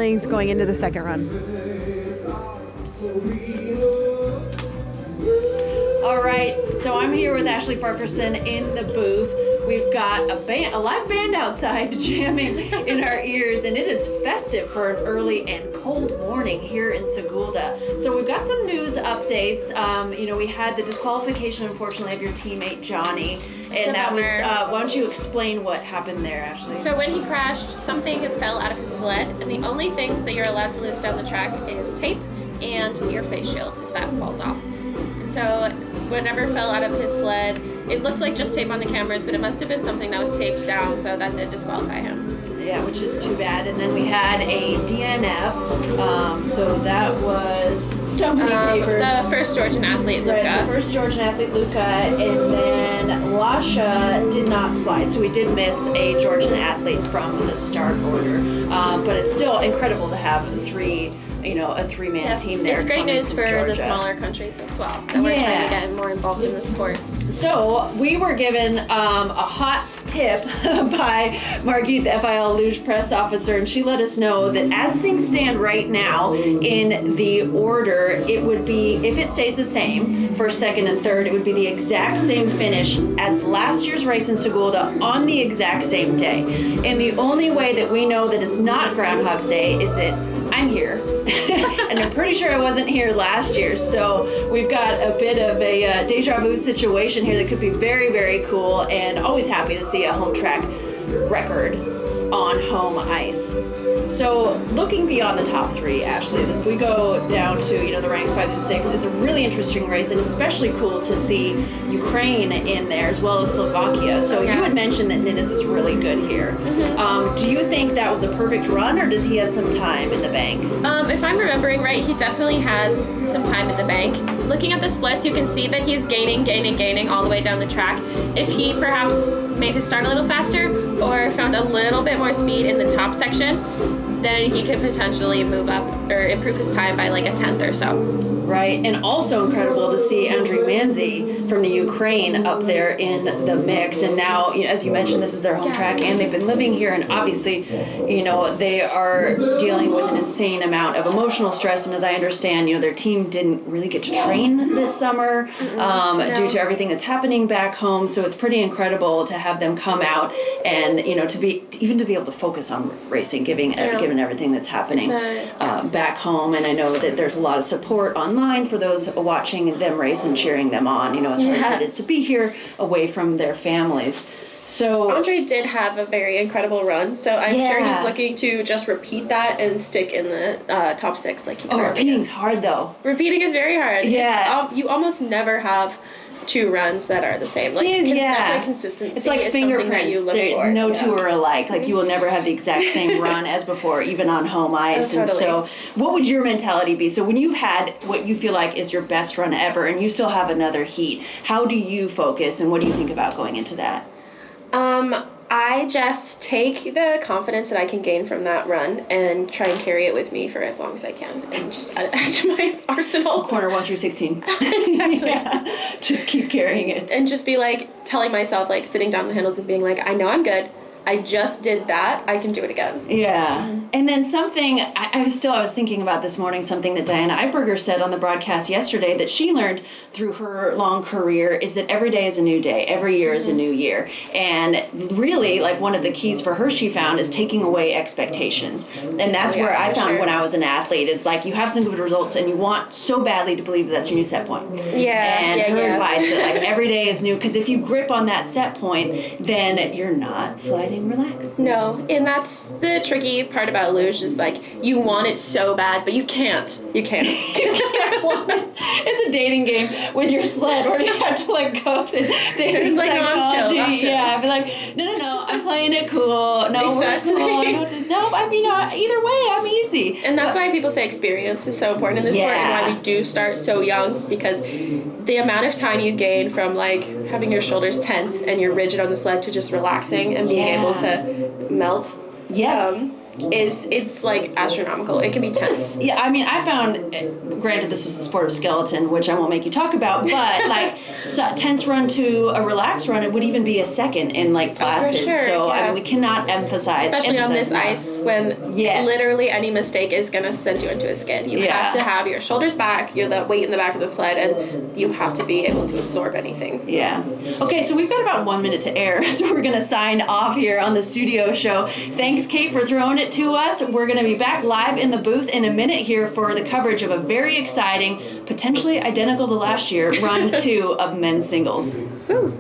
feelings going into the second run? All right, so I'm here with Ashley Farquharson in the booth. We've got a live band outside jamming in our ears, and it is festive for an early and cold morning here in Sigulda. So we've got some news updates. We had the disqualification, unfortunately, of your teammate Johnny, and that was. Why don't you explain what happened there, Ashley? So when he crashed, something fell out of his sled, and the only things that you're allowed to lose down the track is tape and your face shield if that falls off. So whatever fell out of his sled, it looked like just tape on the cameras, but it must have been something that was taped down, so that did disqualify him. Yeah, which is too bad. And then we had a DNF, so that was so many papers. The first Georgian athlete, Luge. Right, so first Georgian athlete, Luge, and then Lasha did not slide, so we did miss a Georgian athlete from the start order. But it's still incredible to have a three-man team there. It's great news for Georgia. the smaller countries as well, that we're trying to get more involved in the sport. So we were given a hot tip by Margit, the FIL Luge press officer, and she let us know that as things stand right now in the order, it would be, if it stays the same for second and third, it would be the exact same finish as last year's race in Sigulda on the exact same day. And the only way that we know that it's not Groundhog's Day is that I'm here, and I'm pretty sure I wasn't here last year, so we've got a bit of a deja vu situation here that could be very, very cool, and always happy to see a home track record on home ice. So looking beyond the top three, Ashley, as we go down to the ranks 5 through 6, it's a really interesting race, and especially cool to see Ukraine in there as well as Slovakia. So you had mentioned that Ninnis is really good here. Do you think that was a perfect run, or does he have some time in the bank? If I'm remembering right, he definitely has some time in the bank. Looking at the splits, you can see that he's gaining all the way down the track. If he perhaps made his start a little faster or found a little bit more speed in the top section, then he could potentially move up or improve his time by like a 10th or so. Right, and also incredible to see Andriy Manzi from the Ukraine up there in the mix. And now, as you mentioned, this is their home track, and they've been living here, and obviously, they are dealing with an insane amount of emotional stress. And as I understand, their team didn't really get to train this summer due to everything that's happening back home. So it's pretty incredible to have them come out and to be able to focus on racing, given everything that's happening back home. And I know that there's a lot of support online for those watching them race and cheering them on, as hard as it is to be here away from their families. So Andre did have a very incredible run, so I'm sure he's looking to just repeat that and stick in the top 6 like he currently repeating's is. hard though. Repeating is very hard. Yeah. You almost never have 2 runs that are the same. That's like consistency. It's like fingerprints. You look for. No two are alike. Like you will never have the exact same run as before, even on home ice. Oh, totally. And so what would your mentality be? So when you've had what you feel like is your best run ever and you still have another heat, how do you focus and what do you think about going into that? I just take the confidence that I can gain from that run and try and carry it with me for as long as I can, and just add it to my arsenal. Corner 1 through 16. Exactly. Just keep carrying it. And just be like telling myself, like sitting down the handles and being like, I know I'm good. I just did that. I can do it again. Yeah. And then something I was thinking about this morning, something that Diana Eiberger said on the broadcast yesterday that she learned through her long career is that every day is a new day. Every year is a new year. And really, like one of the keys for her she found is taking away expectations. And that's where I found when I was an athlete is like you have some good results and you want so badly to believe that's your new set point. And her advice that like every day is new, because if you grip on that set point, then you're not sliding relaxed. No, and that's the tricky part about luge is like you want it so bad, but you can't. You can't. It's a dating game with your sled where you have to like go through dating like, psychology. I'm chill. Yeah, I'd be like, no, I'm playing it cool. No, exactly. we're cool. No, I mean, either way, I'm easy. And that's why people say experience is so important in this sport, and why we do start so young, is because the amount of time you gain from like having your shoulders tense and you're rigid on the sled to just relaxing and being able to melt. Yes. it's like astronomical. It can be tense. Yeah, I mean, I found, granted this is the sport of skeleton, which I won't make you talk about, but like tense run to a relaxed run, it would even be a second in like placid. sure, So yeah. I mean, we cannot Especially on this enough. ice when Yes. literally any mistake is going to send you into a skid. You Yeah. have to have your shoulders back, you're the weight in the back of the sled, and you have to be able to absorb anything. Yeah. Okay, so we've got about 1 minute to air, so we're going to sign off here on the studio show. Thanks, Kate, for throwing it to us. We're going to be back live in the booth in a minute here for the coverage of a very exciting, potentially identical to last year, run 2 of men's singles. Woo.